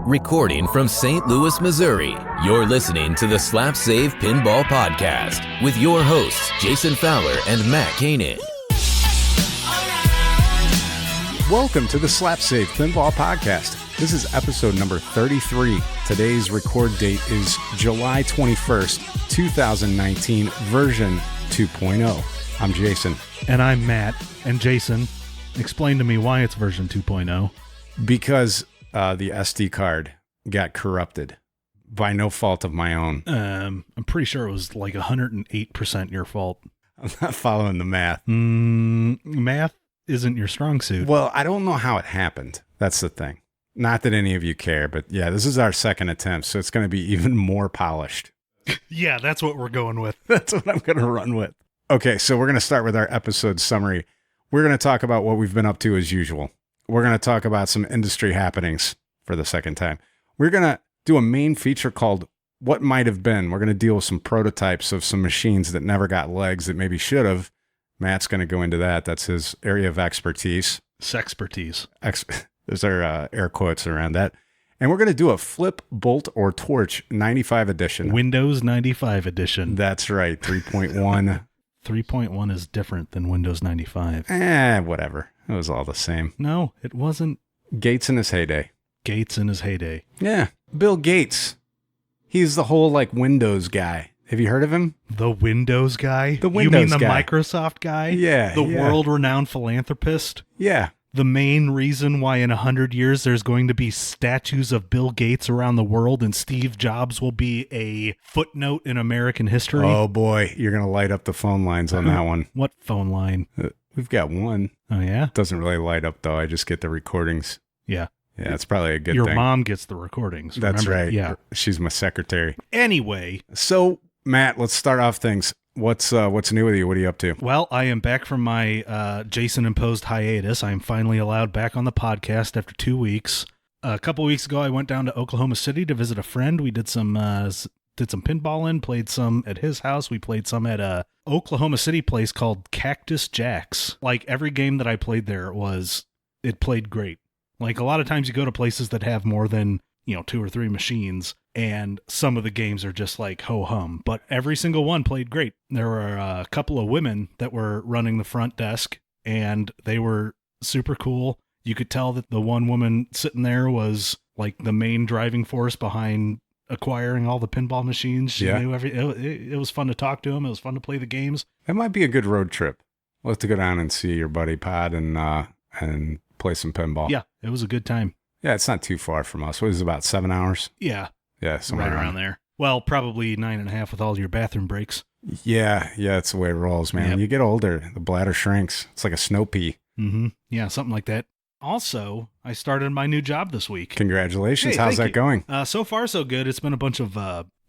Recording from St. Louis, Missouri, you're listening to the Slap Save Pinball Podcast with your hosts, Jason Fowler and Matt Koenig. Welcome to the Slap Save Pinball Podcast. This is episode number 33. Today's record date is July 21st, 2019, version 2.0. I'm Jason. And I'm Matt. And Jason, explain to me why it's version 2.0. Because the SD card got corrupted by no fault of my own. I'm pretty sure it was like 108% your fault. I'm not following the math. Math isn't your strong suit. Well, I don't know how it happened. That's the thing. Not that any of you care, but yeah, this is our second attempt, so it's going to be even more polished. Yeah, that's what we're going with. That's what I'm going to run with. Okay, so we're going to start with our episode summary. We're going to talk about what we've been up to as usual. We're going to talk about some industry happenings for the second time. We're going to do a main feature called What Might Have Been. We're going to deal with some prototypes of some machines that never got legs that maybe should have. Matt's going to go into that. That's his area of expertise. Sexpertise. There's our air quotes around that. And we're going to do a Flip, Bolt, or Torch 95 edition. Windows 95 edition. That's right, 3.1. 3.1 is different than Windows 95. Whatever. It was all the same. No, it wasn't. Gates in his heyday. Gates in his heyday. Yeah. Bill Gates. He's the whole Windows guy. Have you heard of him? The Windows guy? The Windows guy. You mean the guy. Microsoft guy? Yeah. The world-renowned philanthropist? Yeah. The main reason why in 100 years there's going to be statues of Bill Gates around the world and Steve Jobs will be a footnote in American history. Oh boy, you're going to light up the phone lines on that one. What phone line? We've got one. Oh, yeah? It doesn't really light up, though. I just get the recordings. Yeah. Yeah, it's probably a good Your thing. mom gets the recordings. That's remember? right. Yeah. She's my secretary. Anyway. So, Matt, let's start off things. What's new with you? What are you up to? Well, I am back from my Jason-imposed hiatus. I am finally allowed back on the podcast after 2 weeks. A couple weeks ago, I went down to Oklahoma City to visit a friend. We did some pinballing, played some at his house. We played some at a Oklahoma City place called Cactus Jack's. Like every game that I played there it played great. Like a lot of times you go to places that have more than, 2 or 3 machines, and some of the games are just like ho-hum, but every single one played great. There were a couple of women that were running the front desk, and they were super cool. You could tell that the one woman sitting there was like the main driving force behind acquiring all the pinball machines. She knew it was fun to talk to them. It was fun to play the games. That might be a good road trip. We'll have to go down and see your buddy Pod and play some pinball. Yeah, it was a good time. Yeah, it's not too far from us. What is it, about 7 hours? Yeah. Yeah, somewhere right around there. Well, probably 9.5 with all your bathroom breaks. Yeah, it's the way it rolls, man. Yep. When you get older, the bladder shrinks. It's like a snow pea. Mm-hmm. Yeah, something like that. Also, I started my new job this week. Congratulations. Hey, How's that going? So far, so good. It's been a bunch of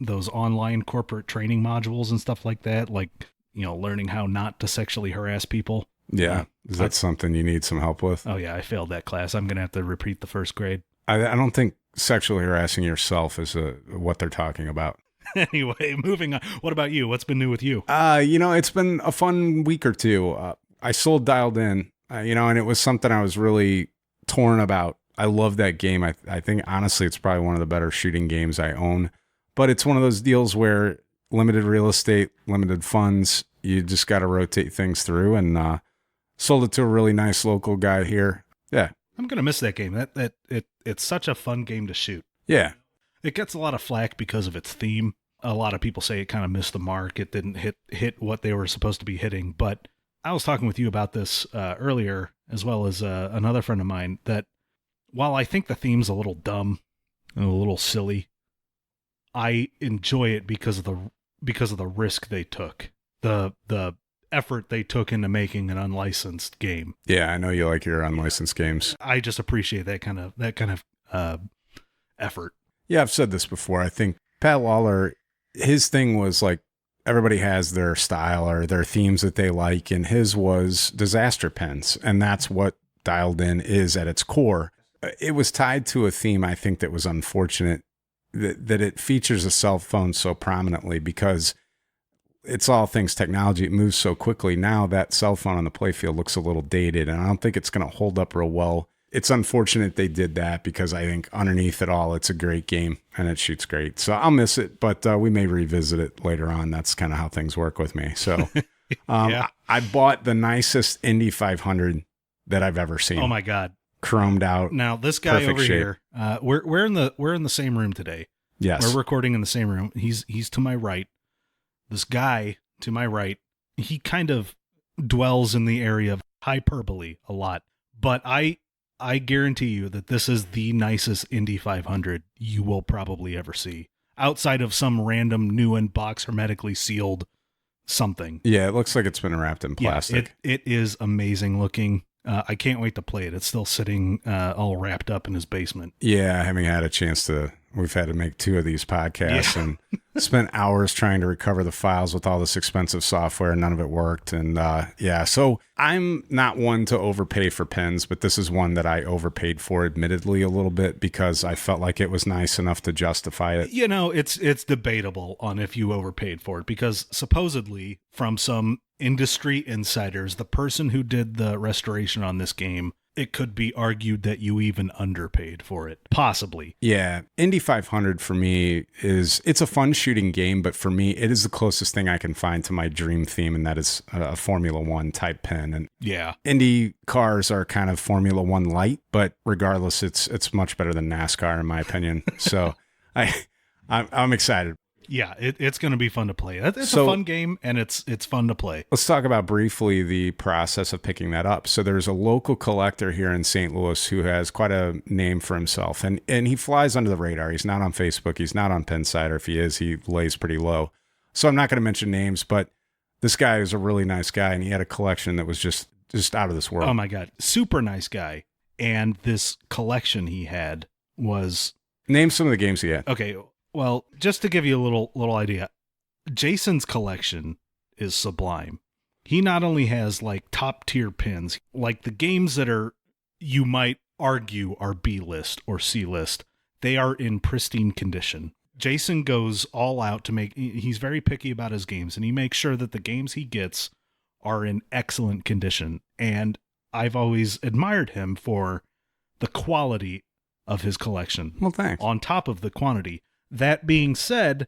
those online corporate training modules and stuff like that, like, learning how not to sexually harass people. Yeah. Is that something you need some help with? Oh, yeah, I failed that class. I'm going to have to repeat the first grade. I don't think sexually harassing yourself is what they're talking about. Anyway, moving on. What about you? What's been new with you? It's been a fun week or two. I sold Dialed In, and it was something I was really torn about. I love that game. I think, honestly, it's probably one of the better shooting games I own. But it's one of those deals where limited real estate, limited funds, you just got to rotate things through, and sold it to a really nice local guy here. Yeah. I'm going to miss that game. It's such a fun game to shoot. Yeah. It gets a lot of flack because of its theme. A lot of people say it kind of missed the mark. It didn't hit what they were supposed to be hitting. But I was talking with you about this earlier, as well as another friend of mine, that while I think the theme's a little dumb and a little silly, I enjoy it because of the risk they took. The effort they took into making an unlicensed game. Yeah, I know you like your unlicensed games. I just appreciate that kind of effort. Yeah, I've said this before. I think Pat Lawler, his thing was like everybody has their style or their themes that they like, and his was disaster pens, and that's what Dialed In is at its core. It was tied to a theme I think that was unfortunate, that it features a cell phone so prominently because it's all things technology. It moves so quickly. Now that cell phone on the playfield looks a little dated, and I don't think it's going to hold up real well it's unfortunate they did that because I think underneath it all, it's a great game and it shoots great. So I'll miss it, but we may revisit it later on. That's kind of how things work with me. So I bought the nicest Indy 500 that I've ever seen. Oh my God. Chromed out. Now this guy over here, we're in the same room today. Yes. We're recording in the same room. He's to my right. This guy to my right, he kind of dwells in the area of hyperbole a lot, but I guarantee you that this is the nicest Indy 500 you will probably ever see, outside of some random new in box hermetically sealed something. Yeah, it looks like it's been wrapped in plastic. Yeah, it is amazing looking. I can't wait to play it. It's still sitting all wrapped up in his basement. Yeah, I haven't had a chance to. We've had to make 2 of these podcasts and spent hours trying to recover the files with all this expensive software. None of it worked. And so I'm not one to overpay for pens, but this is one that I overpaid for, admittedly, a little bit because I felt like it was nice enough to justify it. You know, it's debatable on if you overpaid for it because supposedly from some industry insiders, the person who did the restoration on this game, it could be argued that you even underpaid for it. Possibly. Yeah. Indy 500 for me it's a fun shooting game, but for me, it is the closest thing I can find to my dream theme, and that is a Formula One type pen. And yeah, Indy cars are kind of Formula One light, but regardless, it's much better than NASCAR in my opinion. So I'm excited. Yeah, it's going to be fun to play. It's a fun game, and it's fun to play. Let's talk about briefly the process of picking that up. So there's a local collector here in St. Louis who has quite a name for himself, and he flies under the radar. He's not on Facebook. He's not on Pensider. If he is, he lays pretty low. So I'm not going to mention names, but this guy is a really nice guy, and he had a collection that was just out of this world. Oh, my God. Super nice guy. And this collection he had was... Name some of the games he had. Okay, well, just to give you a little idea, Jason's collection is sublime. He not only has like top tier pins, like the games that are, you might argue are B list or C list, they are in pristine condition. Jason goes all out to he's very picky about his games, and he makes sure that the games he gets are in excellent condition. And I've always admired him for the quality of his collection. Well, thanks. On top of the quantity. That being said,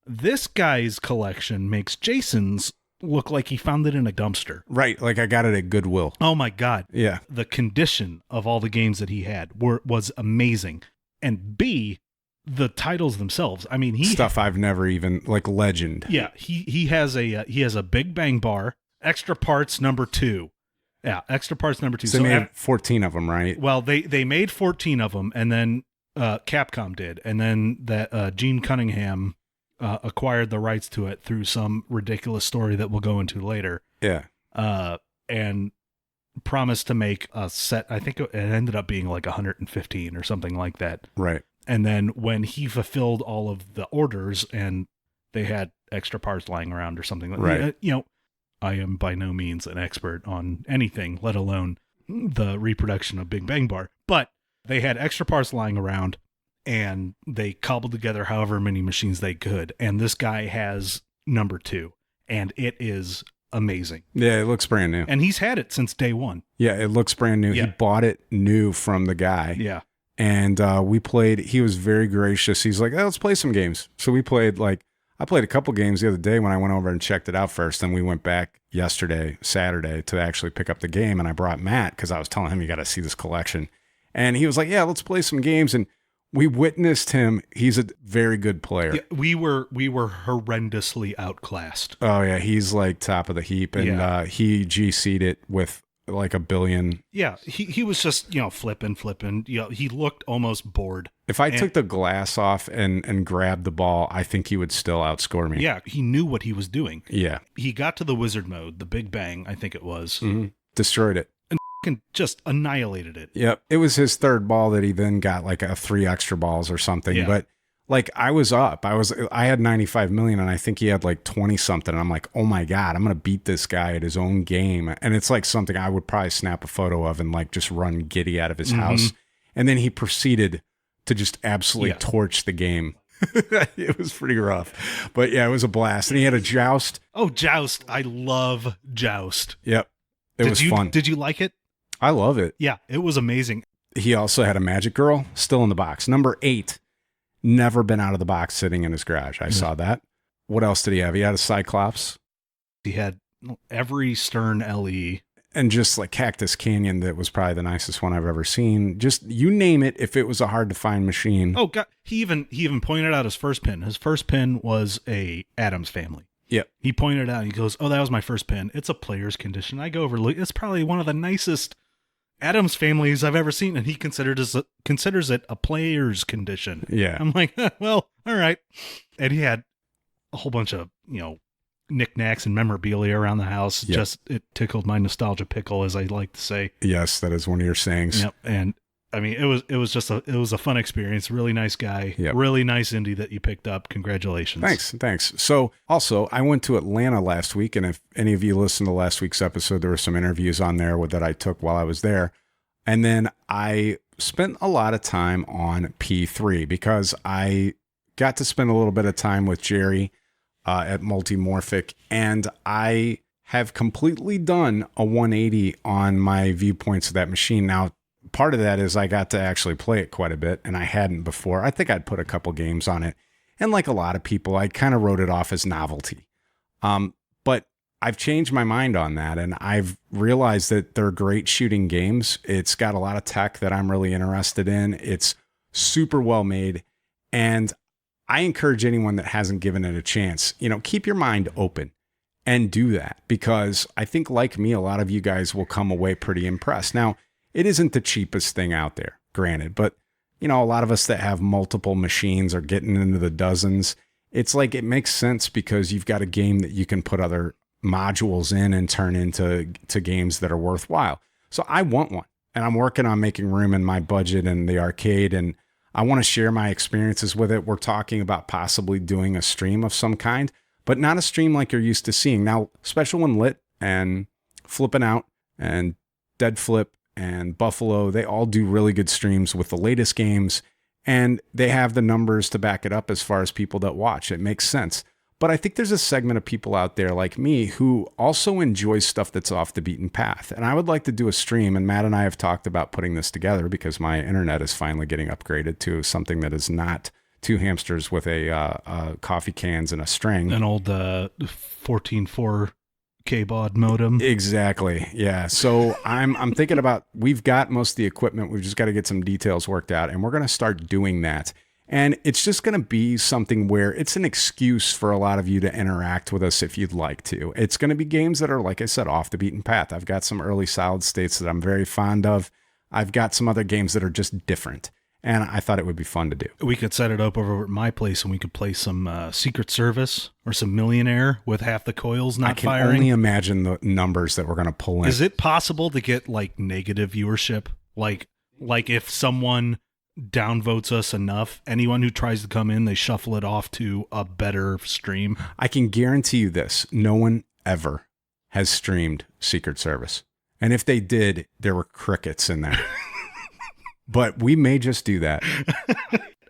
this guy's collection makes Jason's look like he found it in a dumpster. Right, like I got it at Goodwill. Oh my God. Yeah. The condition of all the games that he had was amazing. And B, the titles themselves. I mean, stuff I've never even, like legend. Yeah, he has a Big Bang bar, Extra Parts number 2. Yeah, Extra Parts number 2. So they made 14 of them, right? Well, they made 14 of them, and then Capcom did, and then that Gene Cunningham acquired the rights to it through some ridiculous story that we'll go into later. Yeah. And promised to make a set. I think it ended up being like 115 or something like that. Right. And then when he fulfilled all of the orders and they had extra parts lying around or something like that, right. You know, I am by no means an expert on anything, let alone the reproduction of Big Bang Bar, but they had extra parts lying around and they cobbled together however many machines they could. And this guy has number 2 and it is amazing. Yeah, it looks brand new. And he's had it since day one. Yeah, it looks brand new. Yeah. He bought it new from the guy. Yeah. And we played, he was very gracious. He's like, let's play some games. So we played I played a couple games the other day when I went over and checked it out first. And we went back Saturday, to actually pick up the game. And I brought Matt because I was telling him, you got to see this collection. And he was like, yeah, let's play some games. And we witnessed him. He's a very good player. Yeah, we were horrendously outclassed. Oh, yeah. He's like top of the heap. And he GC'd it with like a billion. Yeah. He was just, flipping. He looked almost bored. If I took the glass off and grabbed the ball, I think he would still outscore me. Yeah. He knew what he was doing. Yeah. He got to the wizard mode, the Big Bang, I think it was. Mm-hmm. Destroyed it. And just annihilated it. Yep. It was his third ball that he then got like 3 extra balls or something. Yeah. But like I was up. I had 95 million and I think he had like 20 something. And I'm like, oh my God, I'm going to beat this guy at his own game. And it's like something I would probably snap a photo of and like just run giddy out of his house. And then he proceeded to just absolutely torch the game. It was pretty rough. But yeah, it was a blast. And he had a joust. Oh, joust. I love joust. Yep. It was fun. Did you like it? I love it. Yeah, it was amazing. He also had a Magic Girl still in the box. Number 8, never been out of the box, sitting in his garage. I saw that. What else did he have? He had a Cyclops. He had every Stern LE. And just like Cactus Canyon, that was probably the nicest one I've ever seen. Just you name it, if it was a hard to find machine. Oh God, he even pointed out his first pin. His first pin was a Addams Family. Yep. He pointed out. He goes, "Oh, that was my first pin. It's a player's condition." I go over. It's probably one of the nicest Addams Families I've ever seen, and he considers it a player's condition. Yeah. I'm like, well, all right. And he had a whole bunch of knickknacks and memorabilia around the house. Yep. Just it tickled my nostalgia pickle, as I like to say. Yes, that is one of your sayings. Yep. And I mean, it was a fun experience. Really nice guy. Yep. Really nice indie that you picked up. Congratulations. Thanks. So also, I went to Atlanta last week, and if any of you listened to last week's episode, there were some interviews on there that I took while I was there. And then I spent a lot of time on P3 because I got to spend a little bit of time with Jerry at Multimorphic, and I have completely done a 180 on my viewpoints of that machine. Now, part of that is I got to actually play it quite a bit, and I hadn't before. I think I'd put a couple games on it, and like a lot of people, I kind of wrote it off as novelty. But I've changed my mind on that, and I've realized that they're great shooting games. It's got a lot of tech that I'm really interested in. It's super well made, and I encourage anyone that hasn't given it a chance, keep your mind open and do that, because I think, like me, a lot of you guys will come away pretty impressed. Now, it isn't the cheapest thing out there, granted, but a lot of us that have multiple machines are getting into the dozens. It's like, it makes sense because you've got a game that you can put other modules in and turn into games that are worthwhile. So I want one, and I'm working on making room in my budget and the arcade, and I want to share my experiences with it. We're talking about possibly doing a stream of some kind, but not a stream like you're used to seeing. Now, Special One Lit and Flipping Out and Dead Flip and Buffalo, they all do really good streams with the latest games, and they have the numbers to back it up as far as people that watch. It makes sense. But I think there's a segment of people out there like me who also enjoys stuff that's off the beaten path. And I would like to do a stream, and Matt and I have talked about putting this together because my internet is finally getting upgraded to something that is not 2 hamsters with a coffee cans and a string. An old 14.4 K-baud modem. Exactly. Yeah. So I'm thinking about, we've got most of the equipment. We've just got to get some details worked out, and we're going to start doing that. And it's just going to be something where it's an excuse for a lot of you to interact with us if you'd like to. It's going to be games that are, like I said, off the beaten path. I've got some early solid states that I'm very fond of. I've got some other games that are just different, and I thought it would be fun to do. We could set it up over at my place, and we could play some Secret Service or some Millionaire with half the coils not firing. I can only imagine the numbers that we're going to pull in. Is it possible to get like negative viewership? Like if someone downvotes us enough, anyone who tries to come in, they shuffle it off to a better stream? I can guarantee you this. No one ever has streamed Secret Service. And if they did, there were crickets in there. But we may just do that.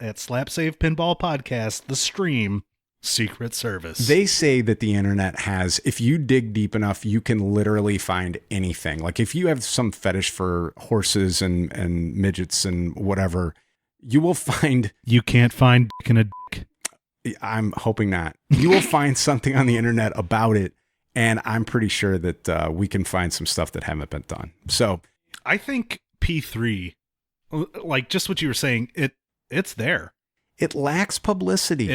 At Slap Save Pinball Podcast, the stream, Secret Service. They say that the internet has, if you dig deep enough, you can literally find anything. Like if you have some fetish for horses and midgets and whatever, you will find... You can't find dick in a dick. I'm hoping not. You will find something on the internet about it, and I'm pretty sure that we can find some stuff that haven't been done. So I think P3, like just what you were saying, it's there. It lacks publicity.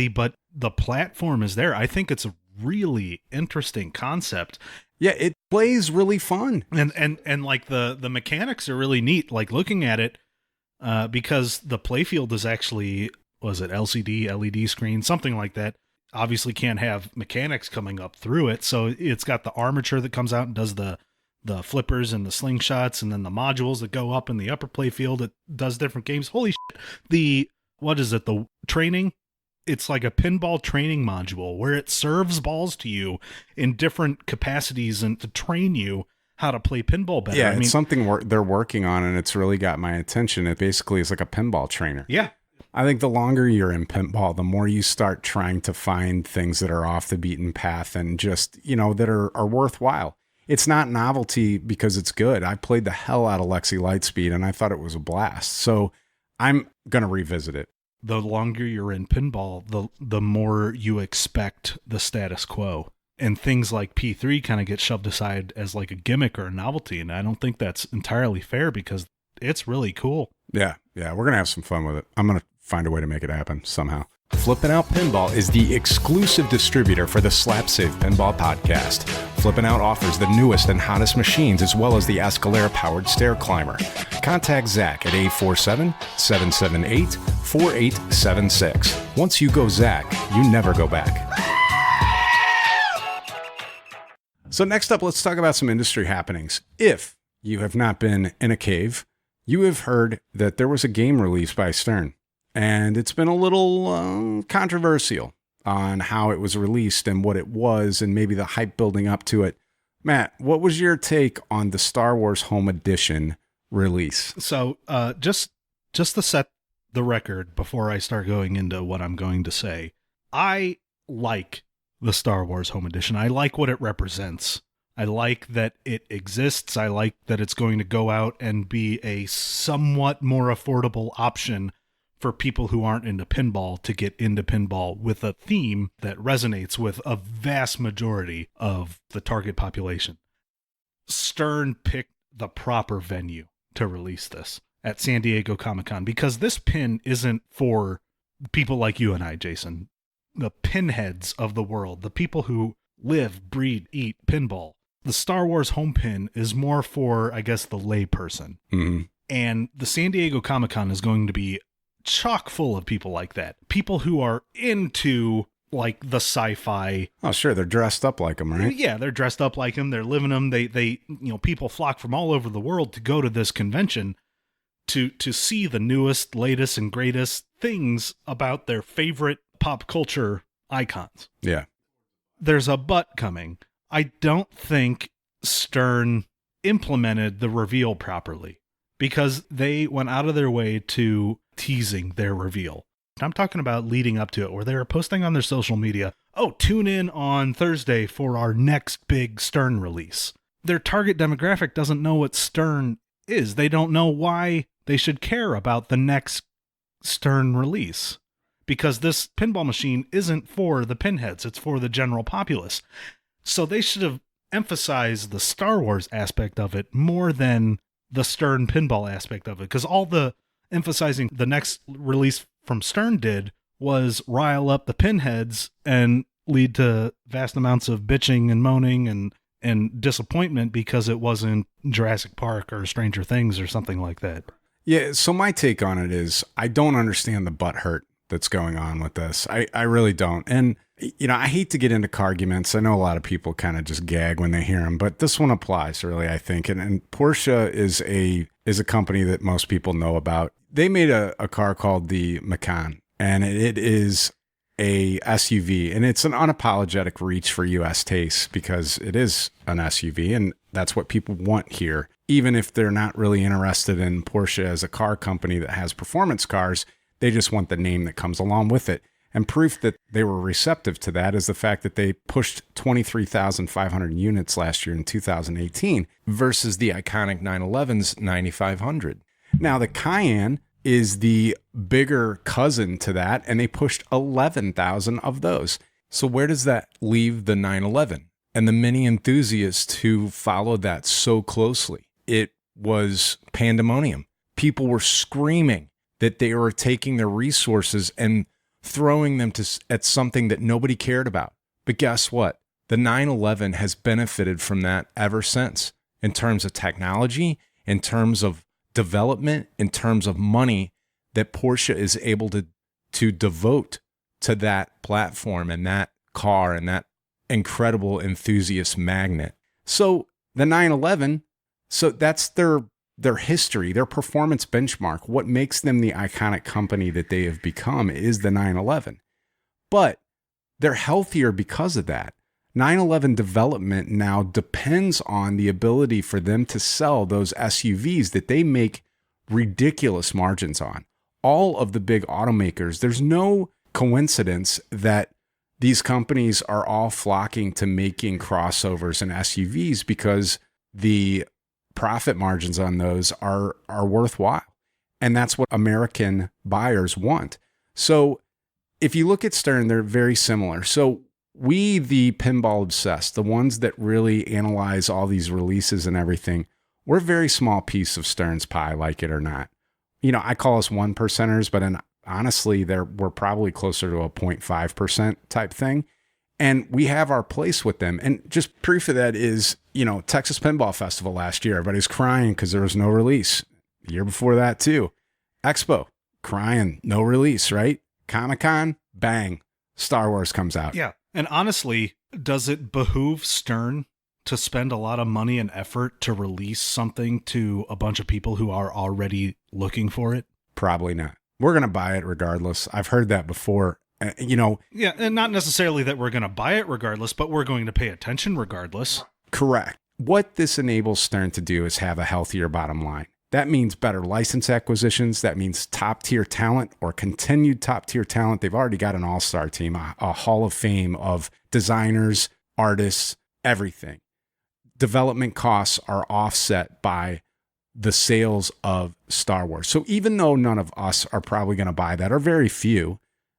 But the platform is there. I think it's a really interesting concept. Yeah, it plays really fun. And like the mechanics are really neat. Like looking at it, because the playfield is actually, was it LCD, LED screen, something like that. Obviously can't have mechanics coming up through it. So it's got the armature that comes out and does the flippers and the slingshots, and then the modules that go up in the upper playfield. It does different games. Holy shit. The training, it's like a pinball training module where it serves balls to you in different capacities and to train you how to play pinball better. Yeah, it's something they're working on, and it's really got my attention. It basically is like a pinball trainer. Yeah. I think the longer you're in pinball, the more you start trying to find things that are off the beaten path and just, that are worthwhile. it's not novelty because it's good. I played the hell out of Lexi Lightspeed and I thought it was a blast. So I'm going to revisit it. The longer you're in pinball, the more you expect the status quo. And things like P3 kind of get shoved aside as like a gimmick or a novelty. And I don't think that's entirely fair because it's really cool. Yeah, we're going to have some fun with it. I'm going to find a way to make it happen somehow. Flippin' Out Pinball is the exclusive distributor for the Slap Save Pinball Podcast. Flippin' Out offers the newest and hottest machines as well as the Escalera-powered stair climber. Contact Zach at 847-778-4876. Once you go Zach, you never go back. So next up, let's talk about some industry happenings. If you have not been in a cave, you have heard that there was a game released by Stern. And it's been a little controversial on how it was released and what it was and maybe the hype building up to it. Matt, what was your take on the Star Wars Home Edition release? So just to set the record before I start going into what I'm going to say, I like the Star Wars Home Edition. I like what it represents. I like that it exists. I like that it's going to go out and be a somewhat more affordable option for people who aren't into pinball to get into pinball with a theme that resonates with a vast majority of the target population. Stern picked the proper venue to release this at San Diego Comic-Con because this pin isn't for people like you and I, Jason, the pinheads of the world, the people who live, breathe, eat pinball. The Star Wars home pin is more for, I guess, the layperson. Mm-hmm. And the San Diego Comic-Con is going to be chock full of people like that. People who are into like the sci-fi. Oh, sure. They're dressed up like them, right? Yeah, they're dressed up like them. They're living them. They people flock from all over the world to go to this convention to see the newest, latest, and greatest things about their favorite pop culture icons. Yeah. There's a but coming. I don't think Stern implemented the reveal properly because they went out of their way to teasing their reveal. I'm talking about leading up to it where they're posting on their social media, oh, tune in on Thursday for our next big Stern release. Their target demographic doesn't know what Stern is. They don't know why they should care about the next Stern release because this pinball machine isn't for the pinheads. It's for the general populace. So they should have emphasized the Star Wars aspect of it more than the Stern pinball aspect of it because all the emphasizing the next release from Stern did was rile up the pinheads and lead to vast amounts of bitching and moaning and disappointment because it wasn't Jurassic Park or Stranger Things or something like that. Yeah, so my take on it is I don't understand the butthurt that's going on with this. I really don't. And, I hate to get into car arguments. I know a lot of people kind of just gag when they hear them, but this one applies really, I think. And Porsche is a company that most people know about. They made a car called the Macan, and it is a SUV, and it's an unapologetic reach for U.S. tastes because it is an SUV, and that's what people want here. Even if they're not really interested in Porsche as a car company that has performance cars, they just want the name that comes along with it. And proof that they were receptive to that is the fact that they pushed 23,500 units last year in 2018 versus the iconic 911's 9,500. Now, the Cayenne is the bigger cousin to that, and they pushed 11,000 of those. So where does that leave the 911 and the many enthusiasts who followed that so closely? It was pandemonium. People were screaming that they were taking their resources and throwing them at something that nobody cared about. But guess what? The 911 has benefited from that ever since in terms of technology, in terms of development, in terms of money that Porsche is able to devote to that platform and that car and that incredible enthusiast magnet. So the 911, so that's their history, their performance benchmark. What makes them the iconic company that they have become is the 911. But they're healthier because of that. 911 development now depends on the ability for them to sell those SUVs that they make ridiculous margins on. All of the big automakers, there's no coincidence that these companies are all flocking to making crossovers and SUVs because the profit margins on those are worthwhile. And that's what American buyers want. So if you look at Stern, they're very similar. So we, the pinball obsessed, the ones that really analyze all these releases and everything, we're a very small piece of Stern's pie, like it or not. You know, I call us 1%ers, but honestly, we're probably closer to a 0.5% type thing. And we have our place with them. And just proof of that is, you know, Texas Pinball Festival last year. Everybody's crying because there was no release. The year before that, too. Expo, crying, no release, right? Comic-Con, bang, Star Wars comes out. Yeah. And honestly, does it behoove Stern to spend a lot of money and effort to release something to a bunch of people who are already looking for it? Probably not. We're going to buy it regardless. I've heard that before. You know. Yeah, and not necessarily that we're going to buy it regardless, but we're going to pay attention regardless. Correct. What this enables Stern to do is have a healthier bottom line. That means better license acquisitions. That means top-tier talent or continued top-tier talent. They've already got an all-star team, a hall of fame of designers, artists, everything. Development costs are offset by the sales of Star Wars. So even though none of us are probably going to buy that, or very few,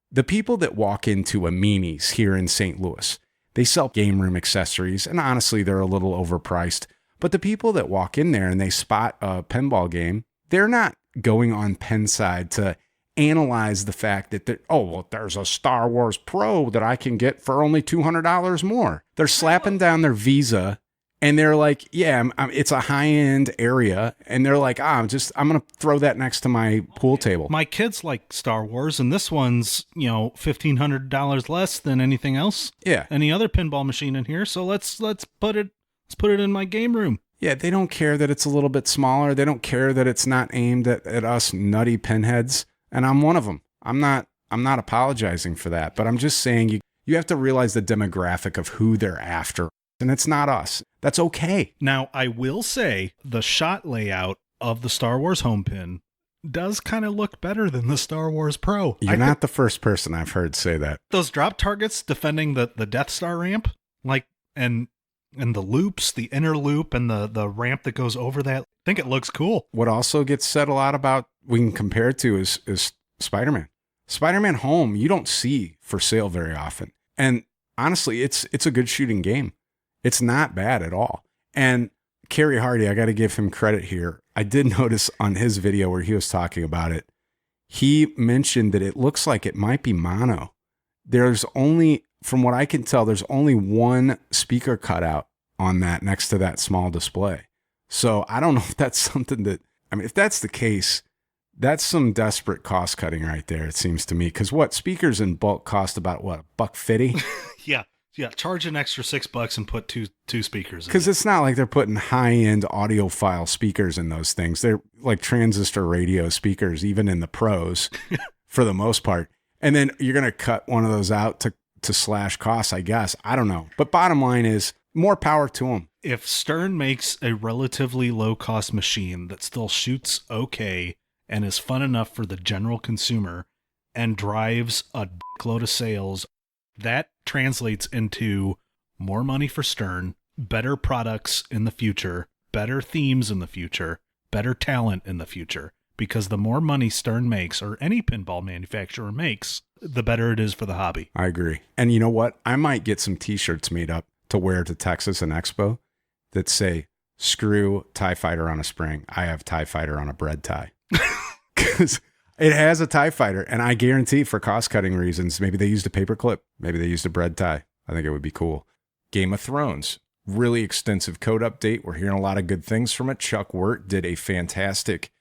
the people that walk into a Meanies here in St. Louis, they sell game room accessories, and honestly, they're a little overpriced. But the people that walk in there and they spot a pinball game, they're not going on Penside to analyze the fact that, there's a Star Wars Pro that I can get for only $200 more. They're slapping down their Visa and they're like, it's a high-end area. And they're like, I'm going to throw that next to my pool table. My kids like Star Wars, and this one's, $1,500 less than anything else. Yeah. Any other pinball machine in here. So let's put it in my game room. Yeah, they don't care that it's a little bit smaller. They don't care that it's not aimed at us nutty pinheads. And I'm one of them. I'm not apologizing for that, but I'm just saying you have to realize the demographic of who they're after. And it's not us. That's okay. Now, I will say the shot layout of the Star Wars home pin does kind of look better than the Star Wars Pro. You're not the first person I've heard say that. Those drop targets defending the Death Star ramp, and the loops, the inner loop and the ramp that goes over that, I think it looks cool. What also gets said a lot about, we can compare it to, is Spider-Man. Spider-Man Home, you don't see for sale very often. And honestly, it's a good shooting game. It's not bad at all. And Kerry Hardy, I got to give him credit here. I did notice on his video where he was talking about it, he mentioned that it looks like it might be mono. There's only, from what I can tell, there's only one speaker cutout on that next to that small display. So I don't know if that's something that, if that's the case, that's some desperate cost cutting right there, it seems to me. Because speakers in bulk cost about $1.50? Yeah, charge an extra $6 and put two speakers in. Because it's not like they're putting high-end audiophile speakers in those things. They're like transistor radio speakers, even in the pros, for the most part. And then you're going to cut one of those out to slash costs, I guess. I don't know. But bottom line is, more power to them. If Stern makes a relatively low-cost machine that still shoots okay and is fun enough for the general consumer and drives a load of sales, that translates into more money for Stern, better products in the future, better themes in the future, better talent in the future. Because the more money Stern makes, or any pinball manufacturer makes, the better it is for the hobby. I agree. And you know what? I might get some t-shirts made up to wear to Texas and Expo that say, screw TIE Fighter on a spring. I have TIE Fighter on a bread tie. Because it has a TIE Fighter, and I guarantee for cost-cutting reasons, maybe they used a paperclip, maybe they used a bread tie. I think it would be cool. Game of Thrones, really extensive code update. We're hearing a lot of good things from it. Chuck Wirt did a fantastic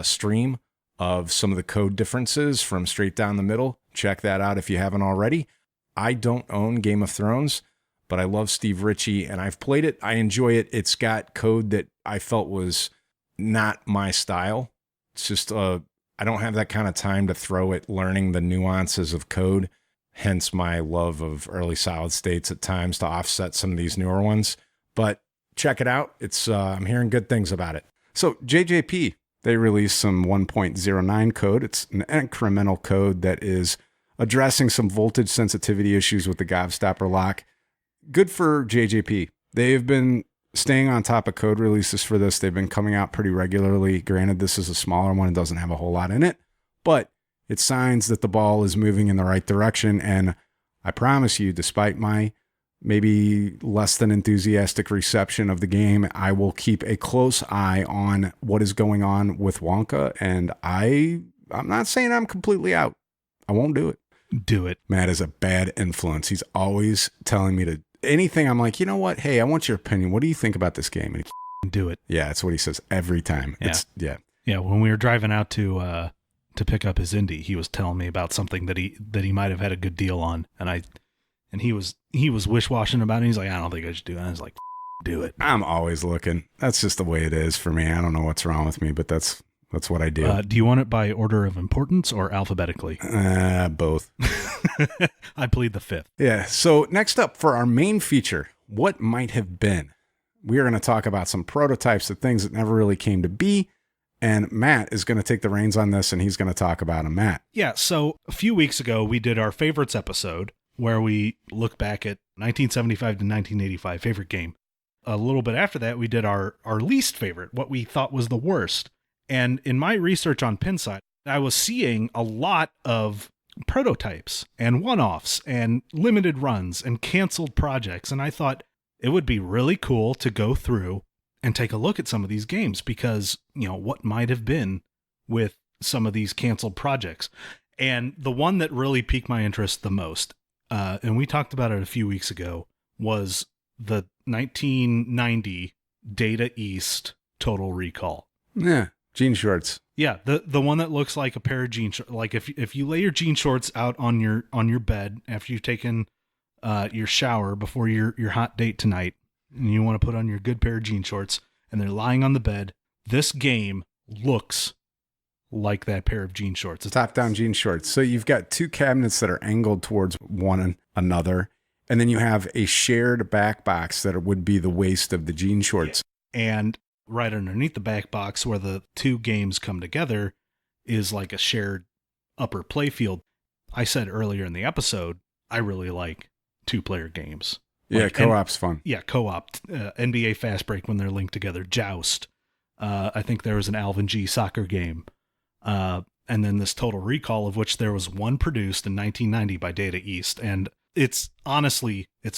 stream of some of the code differences from straight down the middle. Check that out if you haven't already. I don't own Game of Thrones, but I love Steve Ritchie, and I've played it. I enjoy it. It's got code that I felt was not my style. It's just I don't have that kind of time to throw at learning the nuances of code, hence my love of early solid states at times to offset some of these newer ones. But check it out. It's I'm hearing good things about it. So JJP, they released some 1.09 code. It's an incremental code that is addressing some voltage sensitivity issues with the gobstopper lock. Good for JJP. They've been staying on top of code releases for this. They've been coming out pretty regularly. Granted, this is a smaller one and doesn't have a whole lot in it, but it's signs that the ball is moving in the right direction. And I promise you, despite my maybe less than enthusiastic reception of the game, I will keep a close eye on what is going on with Wonka. And I'm not saying I'm completely out. I won't do it. Do it. Matt is a bad influence. He's always telling me to anything. I'm like, you know what? Hey, I want your opinion. What do you think about this game? And he, do it. yeah, that's what he says every time. Yeah. Yeah. When we were driving out to pick up his Indy, he was telling me about something that he might have had a good deal on, and he was wish-washing about it. He's like, I don't think I should do it. And I was like, do it. I'm always looking. That's just the way it is for me. I don't know what's wrong with me, but that's what I do. Do you want it by order of importance or alphabetically? Both. I plead the fifth. Yeah. So next up for our main feature, what might have been. We are going to talk about some prototypes of things that never really came to be. And Matt is going to take the reins on this, and he's going to talk about them. Matt. Yeah. So a few weeks ago, we did our favorites episode where we look back at 1975 to 1985 favorite game. A little bit after that, we did our least favorite, what we thought was the worst. And in my research on Pinside, I was seeing a lot of prototypes and one-offs and limited runs and canceled projects. And I thought it would be really cool to go through and take a look at some of these games because, what might have been with some of these canceled projects. And the one that really piqued my interest the most, and we talked about it a few weeks ago, was the 1990 Data East Total Recall. Yeah. Jean shorts. Yeah, the one that looks like a pair of jean shorts. Like if you lay your jean shorts out on your bed after you've taken your shower before your hot date tonight, and you want to put on your good pair of jean shorts, and they're lying on the bed, this game looks like that pair of jean shorts. It's top-down jean shorts. So you've got two cabinets that are angled towards one another, and then you have a shared back box that would be the waist of the jean shorts. Yeah. And right underneath the back box where the two games come together is like a shared upper playfield. I said earlier in the episode, I really like two-player games. Yeah, like, co-op's fun. Yeah, co-op. NBA Fast Break when they're linked together. Joust. I think there was an Alvin G soccer game. And then this Total Recall, of which there was one produced in 1990 by Data East. And it's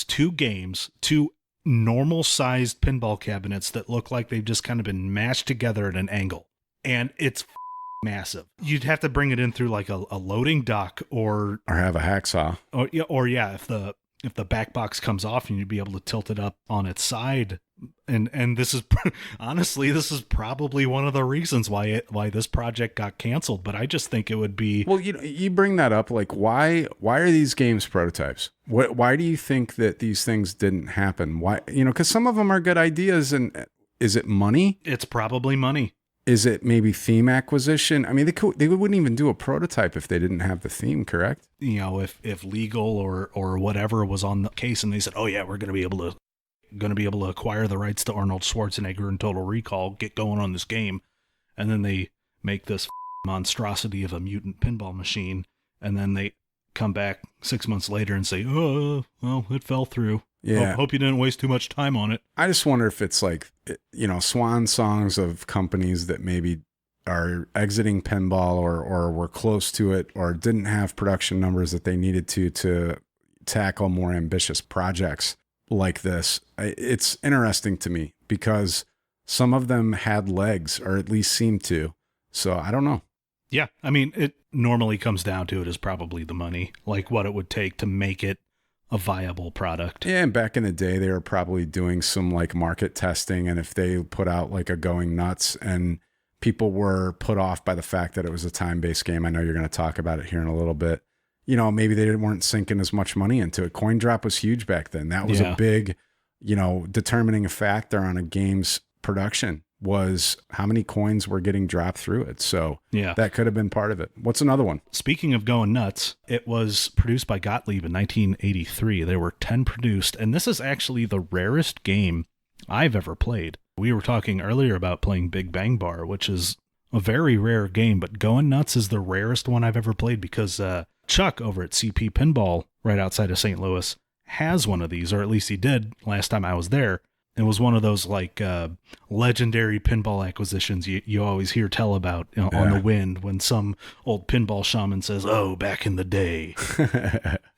two games, two normal-sized pinball cabinets that look like they've just kind of been mashed together at an angle. And it's massive. You'd have to bring it in through like a loading dock or have a hacksaw. Or if the back box comes off and you'd be able to tilt it up on its side. And this is honestly, this is probably one of the reasons why this project got canceled. But I just think it would be. Well, you bring that up. Like, why are these games prototypes? Why do you think that these things didn't happen? Why, because some of them are good ideas. And is it money? It's probably money. Is it maybe theme acquisition? I mean, they wouldn't even do a prototype if they didn't have the theme, correct? If legal or whatever was on the case and they said, oh yeah, we're going to be able to acquire the rights to Arnold Schwarzenegger and Total Recall, get going on this game. And then they make this monstrosity of a mutant pinball machine. And then they come back 6 months later and say, oh, well, it fell through. Yeah. Hope you didn't waste too much time on it. I just wonder if it's like, swan songs of companies that maybe are exiting pinball or were close to it or didn't have production numbers that they needed to tackle more ambitious projects like this. It's interesting to me because some of them had legs or at least seemed to. So I don't know. Yeah. I mean, it normally comes down to it is probably the money, like what it would take to make it a viable product. Yeah, and back in the day, they were probably doing some like market testing, and if they put out like a going nuts and people were put off by the fact that it was a time-based game, I know you're going to talk about it here in a little bit, maybe they weren't sinking as much money into it. Coin drop was huge back then. That was a big, determining a factor on a game's production was how many coins were getting dropped through it. So yeah, that could have been part of it. What's another one? Speaking of going nuts, it was produced by Gottlieb in 1983. There were 10 produced, and this is actually the rarest game I've ever played. We were talking earlier about playing Big Bang Bar, which is a very rare game, but Going Nuts is the rarest one I've ever played because Chuck over at CP Pinball right outside of St. Louis has one of these, or at least he did last time I was there. It was one of those like legendary pinball acquisitions you always hear tell about on the wind when some old pinball shaman says, "Oh, back in the day."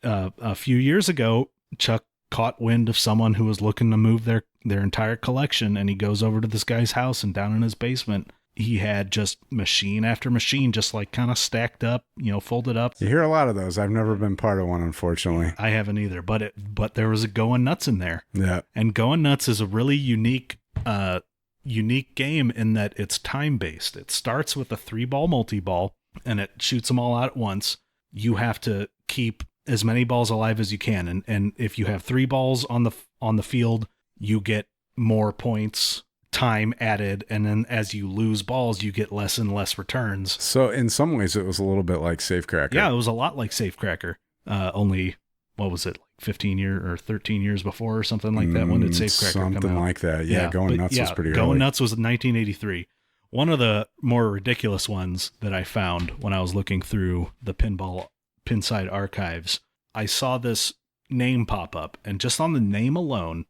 A few years ago, Chuck caught wind of someone who was looking to move their entire collection, and he goes over to this guy's house, and down in his basement, he had just machine after machine, just like kind of stacked up, folded up. You hear a lot of those. I've never been part of one, unfortunately. I haven't either, but there was a Going Nuts in there. Yeah. And Going Nuts is a really unique game in that it's time-based. It starts with a 3-ball multi-ball, and it shoots them all out at once. You have to keep as many balls alive as you can, and if you have 3 balls on the field, you get more points, time added, and then as you lose balls, you get less and less returns. So in some ways, it was a little bit like Safecracker. Yeah, it was a lot like Safecracker. Only, what was it, like 15 years or 13 years before or something like that? When did Safecracker come out? Something like that. Yeah, Going Nuts was pretty early. Going Nuts was 1983. One of the more ridiculous ones that I found when I was looking through the Pinside archives, I saw this name pop up, and just on the name alone,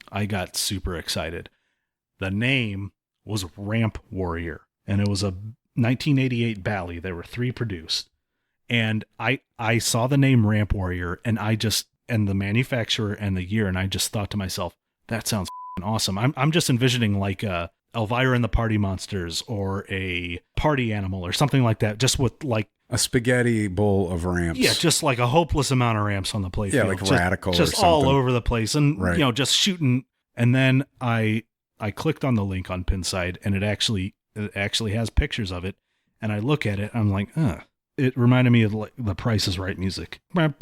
I got super excited. The name was Ramp Warrior, and it was a 1988 Bally. There were 3 produced, and I saw the name Ramp Warrior, and and the manufacturer and the year, and I just thought to myself, that sounds awesome. I'm just envisioning like Elvira and the Party Monsters, or a Party Animal, or something like that, just with like a spaghetti bowl of ramps. Yeah, just like a hopeless amount of ramps on the playfield. Yeah, like Radical or something. Just all over the place, and just shooting. And then I clicked on the link on Pinside, and it actually has pictures of it. And I look at it, I'm like, it reminded me of like the Price is Right music. And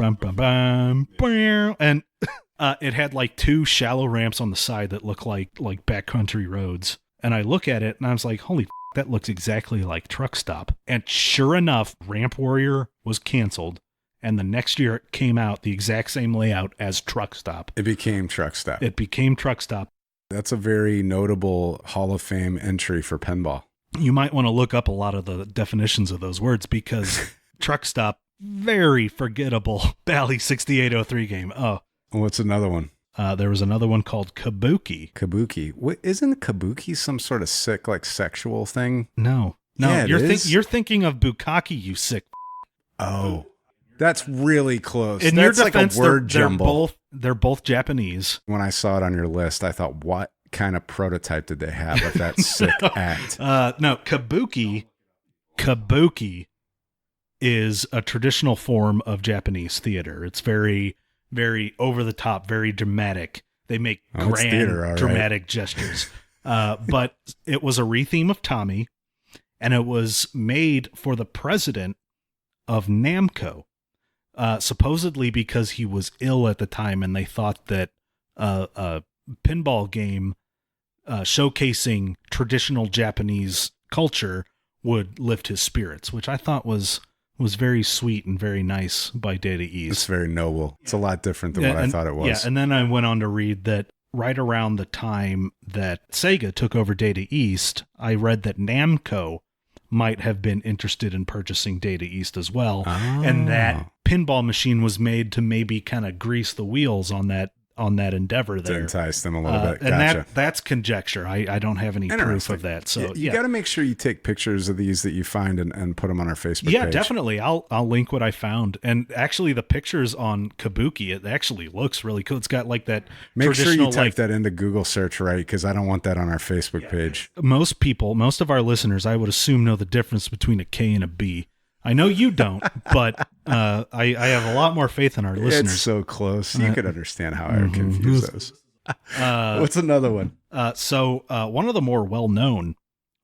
it had like 2 shallow ramps on the side that look like backcountry roads. And I look at it, and I was like, holy, that looks exactly like Truck Stop. And sure enough, Ramp Warrior was canceled. And the next year it came out the exact same layout as Truck Stop. It became Truck Stop. That's a very notable Hall of Fame entry for pinball. You might want to look up a lot of the definitions of those words, because Truck Stop, very forgettable Bally 6803 game. Oh. What's another one? There was another one called Kabuki. Kabuki. Isn't Kabuki some sort of sick, like sexual thing? No. Yeah, you're thinking of Bukkake, you sick. Oh. That's really close. In That's your defense, like a word jumble. They're both Japanese. When I saw it on your list, I thought, what kind of prototype did they have of that sick act? No, Kabuki is a traditional form of Japanese theater. It's very, very over the top, very dramatic. They make grand, dramatic gestures. But it was a retheme of Tommy, and it was made for the president of Namco. Supposedly because he was ill at the time, and they thought that a pinball game showcasing traditional Japanese culture would lift his spirits, which I thought was very sweet and very nice by Data East. It's very noble. It's a lot different than what I thought it was. Yeah, and then I went on to read that right around the time that Sega took over Data East, I read that Namco might have been interested in purchasing Data East as well. Oh. And that pinball machine was made to maybe kind of grease the wheels on that endeavor there. To entice them a little bit. Gotcha. And that's conjecture. I don't have any proof of that. So you got to make sure you take pictures of these that you find and put them on our Facebook page. Yeah, definitely. I'll link what I found. And actually the pictures on Kabuki, it actually looks really cool. It's got like that Make sure you type that into Google search, right? Because I don't want that on our Facebook page. Most of our listeners, I would assume, know the difference between a K and a B. I know you don't, but I have a lot more faith in our listeners. It's so close. You could understand how I would confuse those. What's another one? So one of the more well-known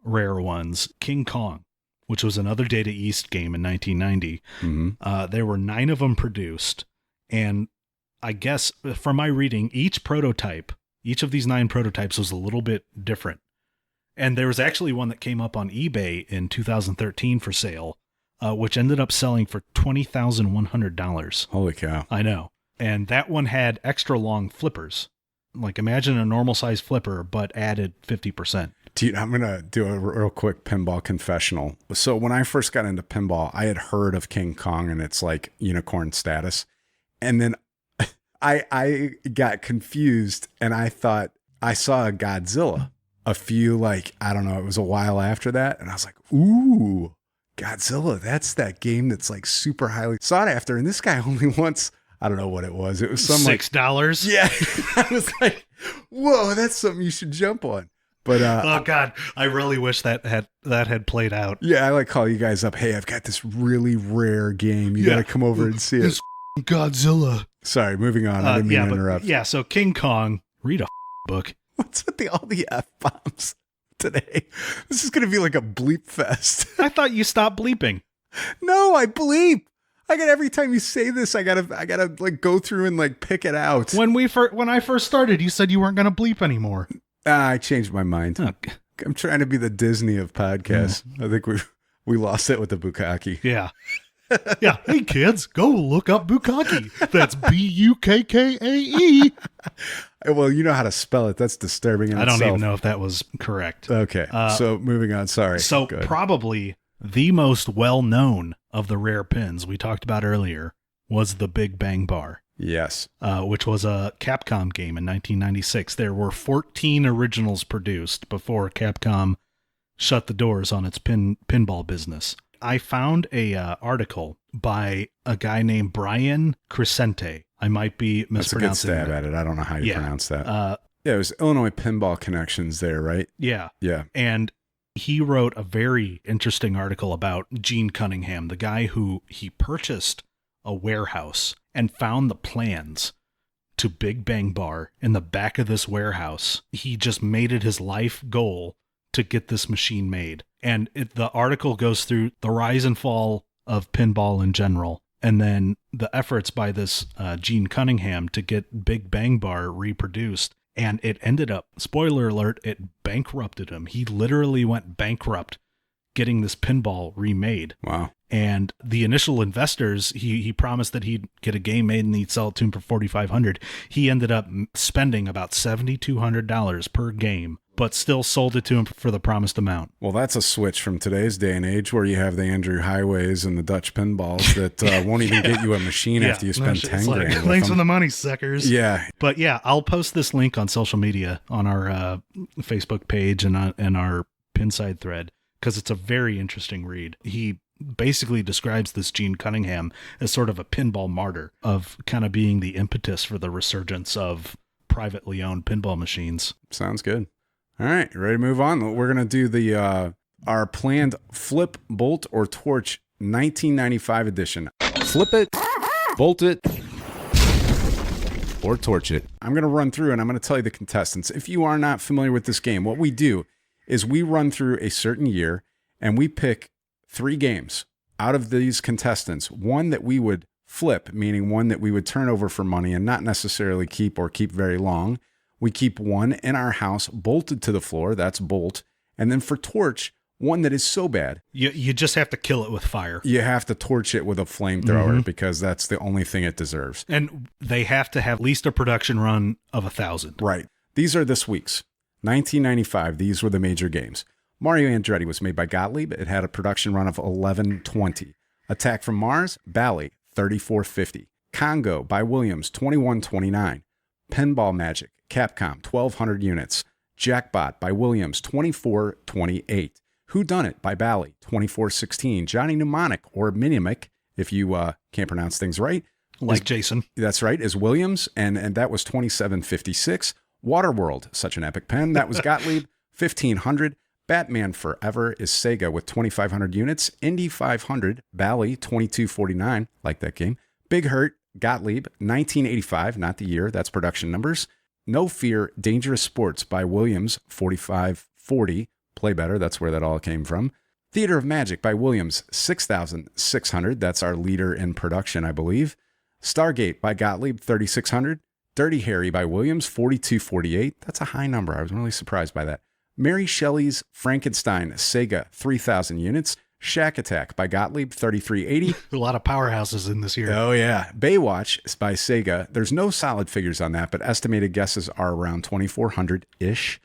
rare ones, King Kong, which was another Data East game in 1990. Mm-hmm. There were 9 of them produced, and I guess from my reading, each of these 9 prototypes was a little bit different. And there was actually one that came up on eBay in 2013 for sale, which ended up selling for $20,100. Holy cow. I know. And that one had extra long flippers. Like imagine a normal size flipper, but added 50%. Dude, I'm going to do a real quick pinball confessional. So when I first got into pinball, I had heard of King Kong and its like unicorn status. And then I got confused and I thought I saw a Godzilla a few, like, I don't know, it was a while after that. And I was like, ooh, Godzilla, that's that game that's like super highly sought after. And this guy only wants, I don't know what it was. It was some $6. Yeah. I was like, whoa, that's something you should jump on. But oh God, I really wish that had played out. Yeah, I like call you guys up. Hey, I've got this really rare game. You got to come over and see it. Godzilla. Sorry, moving on. I didn't mean to interrupt. Yeah, so King Kong, read a book. What's with all the F-bombs today? This is going to be like a bleep fest. I thought you stopped bleeping. No, I bleep. Every time you say this, I gotta like go through and like pick it out. When I first started, you said you weren't going to bleep anymore. I changed my mind. Oh. I'm trying to be the Disney of podcasts. I think we lost it with the bukkake. Yeah. Yeah. Hey kids, go look up bukkake. That's Bukkae. Well, you know how to spell it. That's disturbing in itself. I don't even know if that was correct. Okay. So moving on. Sorry. So probably the most well-known of the rare pins we talked about earlier was the Big Bang Bar. Yes. Which was a Capcom game in 1996. There were 14 originals produced before Capcom shut the doors on its pinball business. I found a article by a guy named Brian Crescente. I might be mispronouncing That's a good stab at it. I don't know how you pronounce that. Yeah, it was Illinois Pinball Connections there, right? Yeah. Yeah. And he wrote a very interesting article about Gene Cunningham, the guy who he purchased a warehouse and found the plans to Big Bang Bar in the back of this warehouse. He just made it his life goal to get this machine made. And the article goes through the rise and fall of pinball in general, and then the efforts by this Gene Cunningham to get Big Bang Bar reproduced. And it ended up, spoiler alert, it bankrupted him. He literally went bankrupt getting this pinball remade. Wow. And the initial investors, he promised that he'd get a game made and he'd sell it to him for $4,500. He ended up spending about $7,200 per game, but still sold it to him for the promised amount. Well, that's a switch from today's day and age where you have the Andrew Highways and the Dutch pinballs that won't even get you a machine after you spend 10 grand. Thanks for the money, suckers. Yeah. But yeah, I'll post this link on social media on our Facebook page and our Pinside thread, because it's a very interesting read. He basically describes this Gene Cunningham as sort of a pinball martyr, of kind of being the impetus for the resurgence of privately owned pinball machines. Sounds good. All right, you ready to move on? We're going to do our planned Flip, Bolt, or Torch 1995 edition. Flip it, bolt it, or torch it. I'm going to run through and I'm going to tell you the contestants. If you are not familiar with this game, what we do is we run through a certain year and we pick 3 games out of these contestants. One that we would flip, meaning one that we would turn over for money and not necessarily keep very long. We keep one in our house bolted to the floor. That's bolt. And then for torch, one that is so bad. You just have to kill it with fire. You have to torch it with a flamethrower because that's the only thing it deserves. And they have to have at least a production run of 1,000. Right. These are this week's. 1995, these were the major games. Mario Andretti was made by Gottlieb. It had a production run of 1120. Attack from Mars, Bally, 3450. Congo by Williams, 2129. Pinball Magic, Capcom, 1200 units. Jackpot by Williams, 2428. Whodunit by Bally, 2416. Johnny Mnemonic, or Minimic, if you can't pronounce things right. Like Jason. That's right, is Williams, and that was 2756. Waterworld, such an epic pen. That was Gottlieb, 1500. Batman Forever is Sega with 2,500 units. Indy 500, Bally, 2249. Like that game. Big Hurt, Gottlieb, 1985. Not the year. That's production numbers. No Fear, Dangerous Sports by Williams, 4540. Play Better. That's where that all came from. Theater of Magic by Williams, 6,600. That's our leader in production, I believe. Stargate by Gottlieb, 3,600. Dirty Harry by Williams, 4248. That's a high number. I was really surprised by that. Mary Shelley's Frankenstein, Sega, 3,000 units. Shack Attack by Gottlieb, 3380. A lot of powerhouses in this year. Oh, yeah. Baywatch is by Sega. There's no solid figures on that, but estimated guesses are around 2,400-ish.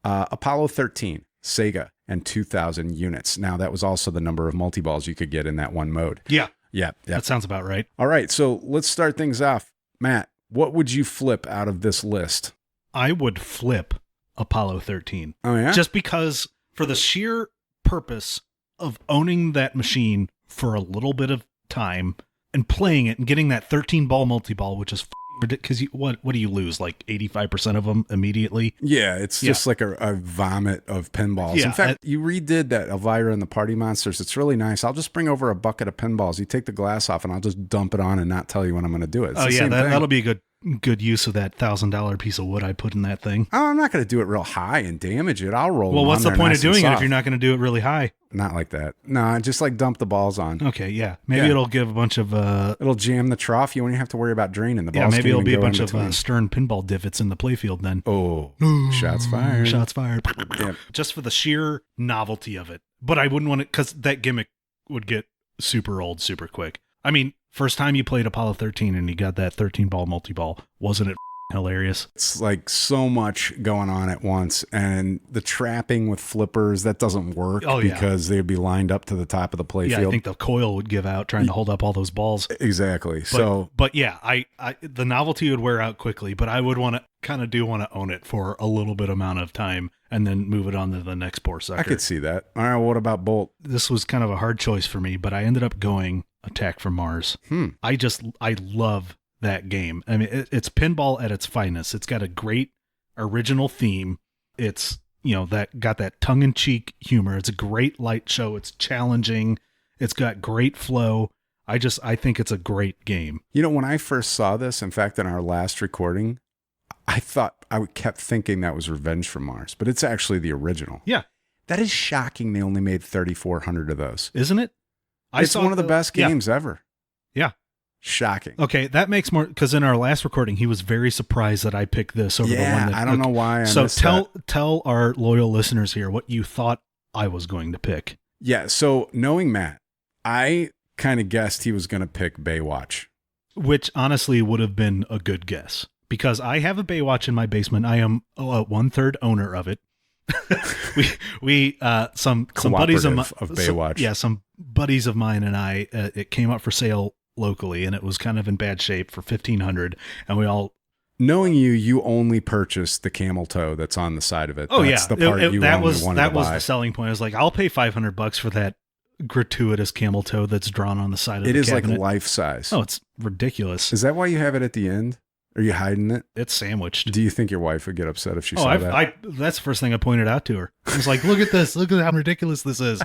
Apollo 13 Sega, and 2,000 units. Now, that was also the number of multi-balls you could get in that one mode. Yeah. Yeah. That sounds about right. All right, so let's start things off. Matt, what would you flip out of this list? I would flip Apollo 13. Oh, yeah? Just because, for the sheer purpose of owning that machine for a little bit of time and playing it and getting that 13-ball multi-ball, which is because what do you lose? Like 85% of them immediately? Yeah, it's just like a vomit of pinballs. Yeah, in fact, you redid that Elvira and the Party Monsters. It's really nice. I'll just bring over a bucket of pinballs. You take the glass off and I'll just dump it on and not tell you when I'm going to do it. It's oh, the yeah, same thing. that'll be a good use of that $1,000 piece of wood I put in that thing. Oh, I'm not going to do it real high and damage it. I'll roll. Well, them what's on the there point nice of doing and it if soft. you're not going to do it really high? Not like that. No, just like dump the balls on. Okay, yeah. Maybe it'll give a bunch of... It'll jam the trough. You won't even have to worry about draining the balls. yeah, maybe can't it'll be a even go bunch in of between. stern pinball divots in the playfield then. Oh, shots fired. Shots fired. Yep. Just for the sheer novelty of it. But I wouldn't want it, because that gimmick would get super old super quick. I mean, first time you played Apollo 13 and you got that 13-ball multi-ball, wasn't it hilarious? It's like so much going on at once, and the trapping with flippers, that doesn't work because they'd be lined up to the top of the playfield. Yeah, I think the coil would give out trying to hold up all those balls. Exactly. But yeah, I the novelty would wear out quickly, but I would want to own it for a little bit amount of time and then move it on to the next poor sucker. I could see that. All right, what about Bolt? This was kind of a hard choice for me, but I ended up going Attack from Mars. I love that game. I mean, it's pinball at its finest. It's got a great original theme. It's, that got that tongue-in-cheek humor. It's a great light show. It's challenging. It's got great flow. I think it's a great game. When I first saw this, in fact, in our last recording, I kept thinking that was Revenge from Mars, but it's actually the original. Yeah. That is shocking. They only made 3,400 of those. Isn't it? It's one of the best games ever. Yeah. Shocking. Okay, that makes more, because in our last recording, he was very surprised that I picked this over the one that... I don't know why I missed tell our loyal listeners here what you thought I was going to pick. Yeah, so knowing Matt, I kind of guessed he was going to pick Baywatch. Which honestly would have been a good guess, because I have a Baywatch in my basement. I am a 1/3 owner of it. Some buddies of Baywatch. Some buddies of mine and I, it came up for sale locally, and it was kind of in bad shape for $1,500, and we all... Knowing you only purchased the camel toe that's on the side of it. Oh, that's the part you that only was wanted that to was buy. the selling point. I was like, I'll pay $500 for that gratuitous camel toe that's drawn on the side of the cabinet. It is like life size. Oh, it's ridiculous. Is that why you have it at the end? Are you hiding it? It's sandwiched. Do you think your wife would get upset if she saw that? That's the first thing I pointed out to her. I was like, look at this. Look at how ridiculous this is.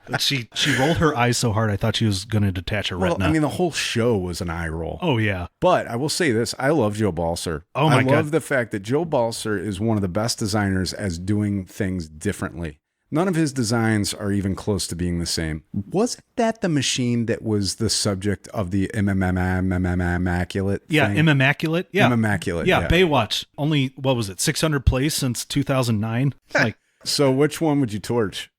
But she rolled her eyes so hard, I thought she was going to detach her retina. I mean, the whole show was an eye roll. Oh, yeah. But I will say this. I love Joe Balser. Oh, my God. I love the fact that Joe Balser is one of the best designers as doing things differently. None of his designs are even close to being the same. Wasn't that the machine that was the subject of the Immaculate thing? Yeah, Immaculate. Yeah. Immaculate. Yeah, Baywatch. Only, 600 plays since 2009? Like, so which one would you torch?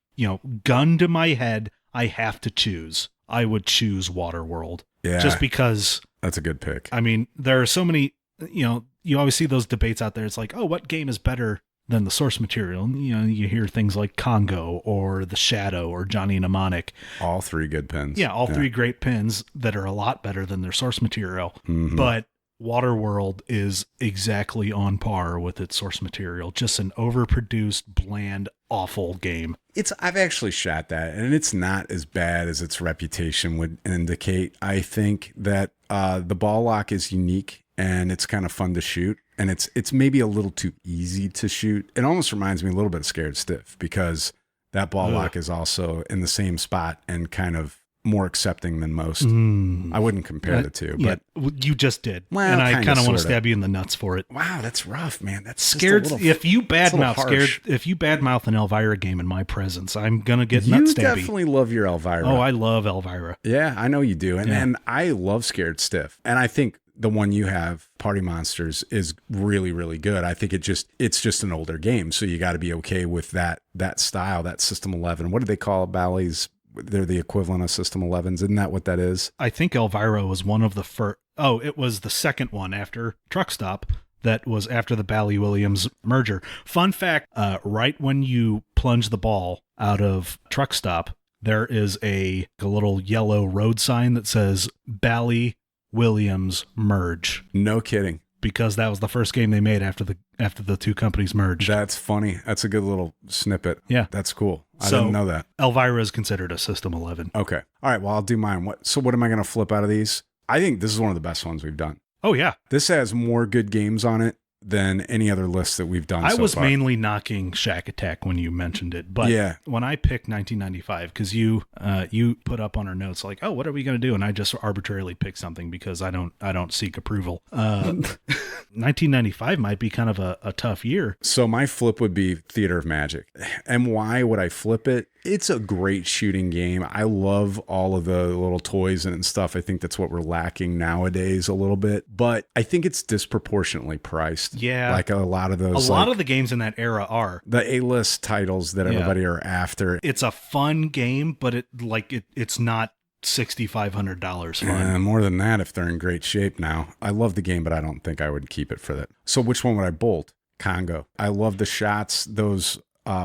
Gun to my head, I have to choose. I would choose Waterworld. Yeah. Just because... That's a good pick. I mean, there are so many, you always see those debates out there. It's like, oh, what game is better than the source material? You hear things like Congo or The Shadow or Johnny Mnemonic. All three good pins. Yeah, all three great pins that are a lot better than their source material. Mm-hmm. But Waterworld is exactly on par with its source material. Just an overproduced, bland, awful game. I've actually shot that, and it's not as bad as its reputation would indicate. I think that the ball lock is unique, and it's kind of fun to shoot. And it's maybe a little too easy to shoot. It almost reminds me a little bit of Scared Stiff, because that ball lock is also in the same spot and kind of more accepting than most. I wouldn't compare the two, but you just did. Well, and I kind of want sorta. to stab you in the nuts for it. Wow, that's rough, man. That's Scared. If you badmouth an Elvira game in my presence, I'm gonna get nut stabby. You definitely love your Elvira. Oh, I love Elvira. Yeah, I know you do, and I love Scared Stiff, and I think the one you have, Party Monsters, is really, really good. I think it's just an older game, so you got to be okay with that style, that System 11. What do they call Bally's? They're the equivalent of System 11s. Isn't that what that is? I think Elvira was one of the first. Oh, it was the second one after Truck Stop. that was after the Bally-Williams merger. Fun fact, right when you plunge the ball out of truck stop, there is a little yellow road sign that says Bally-Williams merge. No kidding. Because that was the first game they made after the two companies merged. That's funny. That's a good little snippet. Yeah. That's cool. I didn't know that. Elvira is considered a System 11. Okay. All right. Well, I'll do mine. What am I going to flip out of these? I think this is one of the best ones we've done. Oh, yeah. This has more good games on it than any other list that we've done so far. I was mainly knocking Shack Attack when you mentioned it, but when I picked 1995, because you put up on our notes like, oh, what are we going to do? And I just arbitrarily picked something because I don't seek approval. 1995 might be kind of a tough year. So my flip would be Theater of Magic. And why would I flip it? It's a great shooting game. I love all of the little toys and stuff. I think that's what we're lacking nowadays a little bit. But I think it's disproportionately priced. Yeah. Like a lot of those. A lot of the games in that era are. The A-list titles that everybody are after. It's a fun game, but it's not $6,500 fun. More than that if they're in great shape now. I love the game, but I don't think I would keep it for that. So which one would I bolt? Congo. I love the shots, those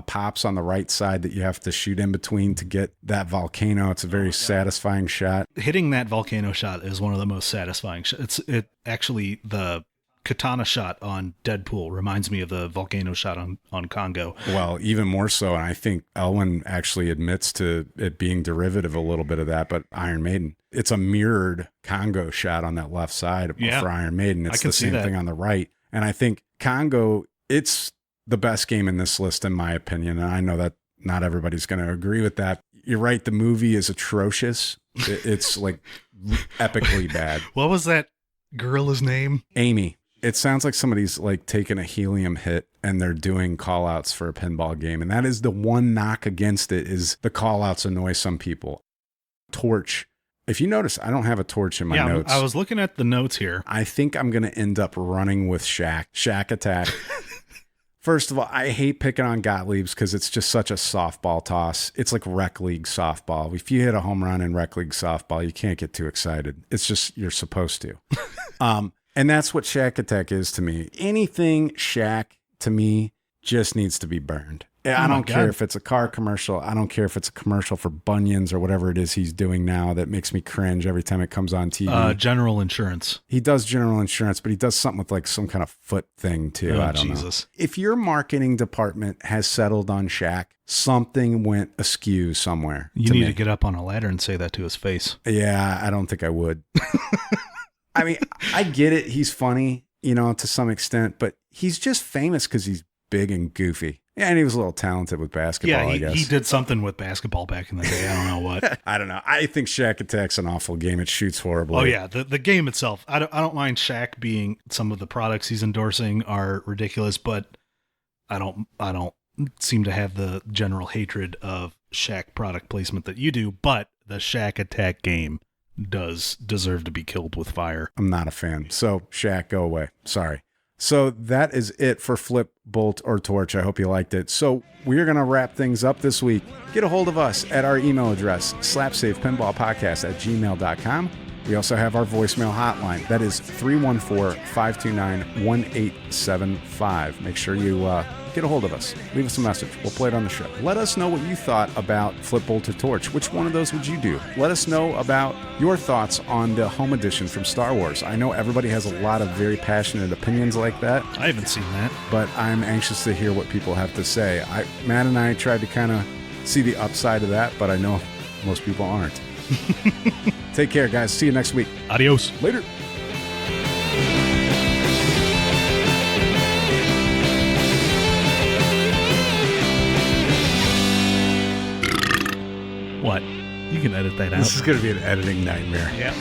pops on the right side that you have to shoot in between to get that volcano. It's a very satisfying shot. Hitting that volcano shot is one of the most satisfying shots. Actually, the katana shot on Deadpool reminds me of the volcano shot on Congo. Well, even more so, and I think Elwin actually admits to it being derivative a little bit of that, but Iron Maiden. It's a mirrored Congo shot on that left side for Iron Maiden. It's the same thing on the right. And I think Congo, it's the best game in this list, in my opinion. And I know that not everybody's going to agree with that. You're right. The movie is atrocious. It's like epically bad. What was that gorilla's name? Amy. It sounds like somebody's like taking a helium hit and they're doing call outs for a pinball game. And that is the one knock against it, is the call outs annoy some people. Torch. If you notice, I don't have a torch in my notes. I was looking at the notes here. I think I'm going to end up running with Shack Attack. First of all, I hate picking on Gottlieb's because it's just such a softball toss. It's like rec league softball. If you hit a home run in rec league softball, you can't get too excited. It's just, you're supposed to. And that's what Shack Attack is to me. Anything Shack, to me, just needs to be burned. I don't care if it's a car commercial. I don't care if it's a commercial for Bunions or whatever it is he's doing now that makes me cringe every time it comes on TV. General Insurance. He does General Insurance, but he does something with like some kind of foot thing too. I don't know. If your marketing department has settled on Shaq, something went askew somewhere. You need to get up on a ladder and say that to his face. Yeah, I don't think I would. I mean, I get it. He's funny, to some extent, but he's just famous because he's big and goofy. Yeah, and he was a little talented with basketball, I guess. He did something with basketball back in the day. I don't know what. I don't know. I think Shack Attack's an awful game. It shoots horribly. Oh, yeah. The game itself. I don't mind Shaq being, some of the products he's endorsing are ridiculous, but I don't seem to have the general hatred of Shaq product placement that you do, but the Shack Attack game does deserve to be killed with fire. I'm not a fan. So, Shaq, go away. Sorry. So that is it for Flip, Bolt, or Torch. I hope you liked it. So we're going to wrap things up this week. Get a hold of us at our email address, slapsavepinballpodcast@gmail.com. We also have our voicemail hotline. That is 314-529-1875. Make sure you get a hold of us. Leave us a message. We'll play it on the show. Let us know what you thought about Flip, Bolt, or Torch. Which one of those would you do? Let us know about your thoughts on the home edition from Star Wars. I know everybody has a lot of very passionate opinions like that. I haven't seen that. But I'm anxious to hear what people have to say. Matt and I tried to kind of see the upside of that, but I know most people aren't. Take care, guys. See you next week. Adios. Later. What? You can edit that out. This is going to be an editing nightmare. Yeah.